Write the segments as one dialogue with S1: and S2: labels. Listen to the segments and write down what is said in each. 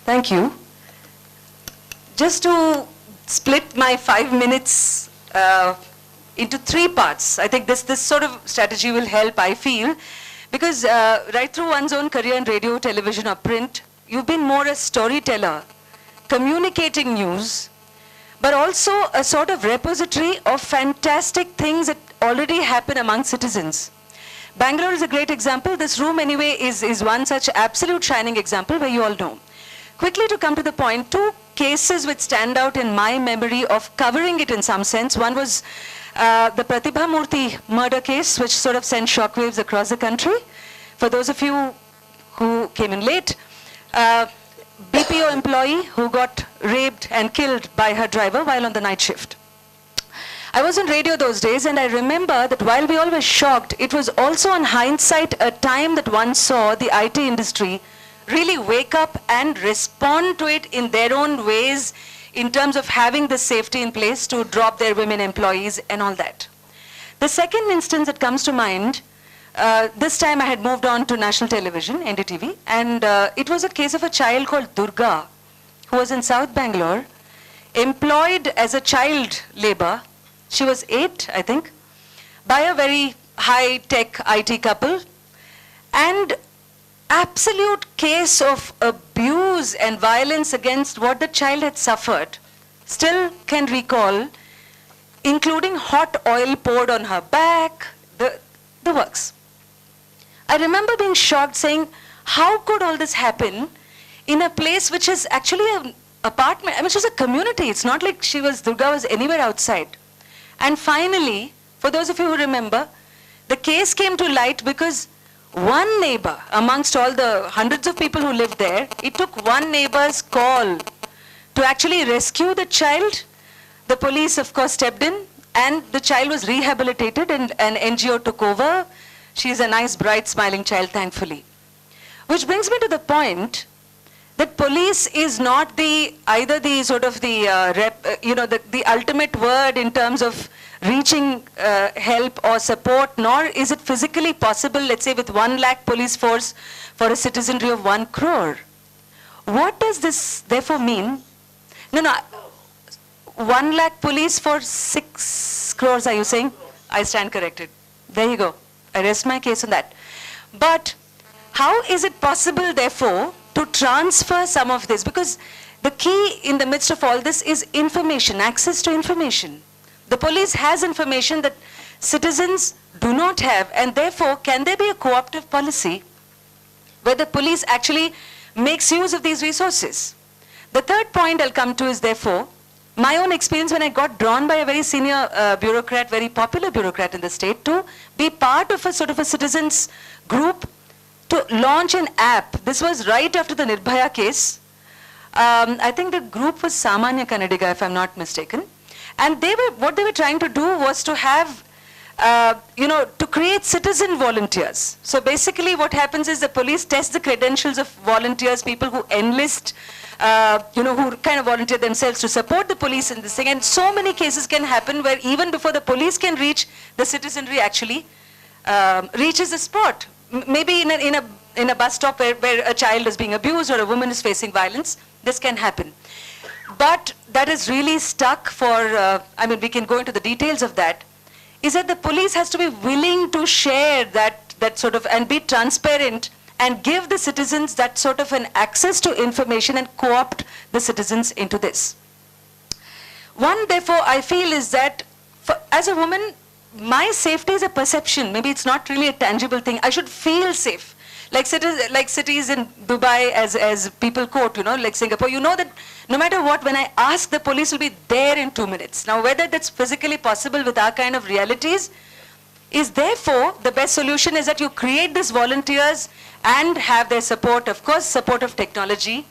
S1: Thank you. Just to split my 5 minutes into 3 parts, I think this sort of strategy will help, I feel, because right through one's own career in radio, television or print, you've been more a storyteller, communicating news, but also a sort of repository of fantastic things that already happen among citizens. Bangalore is a great example. This room anyway is one such absolute shining example where you all know. Quickly to come to the point, 2 cases which stand out in my memory of covering it in some sense. One was the Pratibha Murthy murder case, which sort of sent shockwaves across the country. For those of you who came in late, BPO employee who got raped and killed by her driver while on the night shift. I was on radio those days, and I remember that while we all were shocked, it was also on hindsight a time that one saw the IT industry really wake up and respond to it in their own ways in terms of having the safety in place to drop their women employees and all that. The second instance that comes to mind, this time I had moved on to national television, NDTV, and it was a case of a child called Durga, who was in South Bangalore, employed as a child labor. She was 8, I think, by a very high-tech IT couple, and absolute case of abuse and violence against what the child had suffered, still can recall, including hot oil poured on her back, the works. I remember being shocked, saying, how could all this happen in a place which is actually an apartment? I mean, it was a community. It's not like Durga was anywhere outside. And finally, for those of you who remember, the case came to light because one neighbor, amongst all the hundreds of people who lived there, it took one neighbor's call to actually rescue the child. The police, of course, stepped in, and the child was rehabilitated, and an NGO took over. She's a nice, bright, smiling child, thankfully. Which brings me to the point that police is not either the sort of the ultimate word in terms of reaching help or support, nor is it physically possible, let's say, with 1 lakh police force for a citizenry of 1 crore. What does this therefore mean? No, 1 lakh police for 6 crores, are you saying? I stand corrected. There you go. I rest my case on that. But how is it possible, therefore, to transfer some of this? Because the key in the midst of all this is information, access to information. The police has information that citizens do not have, and therefore, can there be a cooperative policy where the police actually makes use of these resources? The third point I'll come to is, therefore, my own experience when I got drawn by a very senior bureaucrat, very popular bureaucrat in the state, to be part of a sort of a citizens group to launch an app. This was right after the Nirbhaya case. I think the group was Samanya Kannadiga, if I'm not mistaken. And what they were trying to do was to have, to create citizen volunteers. So basically what happens is the police test the credentials of volunteers, people who enlist, who kind of volunteer themselves to support the police in this thing. And so many cases can happen where even before the police can reach, the citizenry actually reaches the spot. Maybe in a bus stop where a child is being abused or a woman is facing violence, this can happen. But that is really stuck for, we can go into the details of that, is that the police has to be willing to share that sort of, and be transparent and give the citizens that sort of an access to information and co-opt the citizens into this. One, therefore, I feel is that as a woman, my safety is a perception. Maybe it's not really a tangible thing. I should feel safe. Like cities in Dubai, as people quote, like Singapore, that no matter what, when I ask, the police will be there in 2 minutes. Now, whether that's physically possible with our kind of realities is therefore the best solution is that you create these volunteers and have their support, of course, support of technology,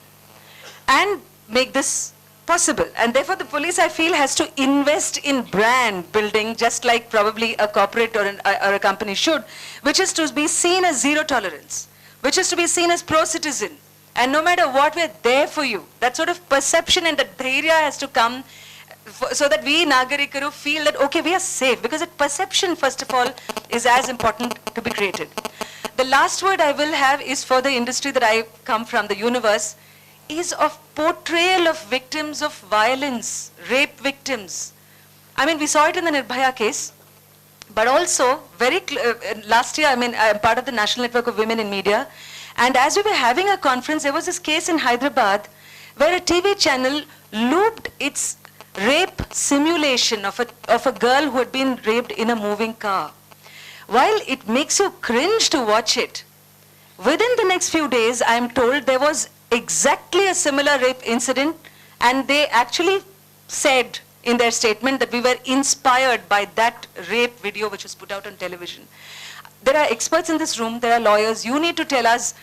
S1: and make this possible. And therefore the police, I feel, has to invest in brand building, just like probably a corporate or a company should, which is to be seen as zero tolerance, which is to be seen as pro-citizen. And no matter what, we're there for you. That sort of perception and the dhairya has to come so that we Nagarikaru feel that, okay, we are safe. Because that perception, first of all, is as important to be created. The last word I will have is for the industry that I come from, the universe. is of portrayal of victims of violence, rape victims. I mean, we saw it in the Nirbhaya case, but also last year, I mean, I'm part of the National Network of Women in Media, and as we were having a conference, there was this case in Hyderabad where a TV channel looped its rape simulation of a girl who had been raped in a moving car. While it makes you cringe to watch it, within the next few days, I am told there was exactly a similar rape incident, and they actually said in their statement that we were inspired by that rape video which was put out on television. There are experts in this room, there are lawyers, you need to tell us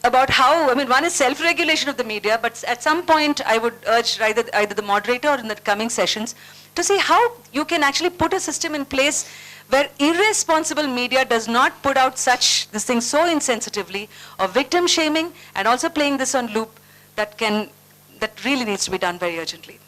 S1: about how, I mean, one is self-regulation of the media, but at some point I would urge either the moderator or in the coming sessions to see how you can actually put a system in place where irresponsible media does not put out this thing so insensitively of victim shaming and also playing this on loop that really needs to be done very urgently.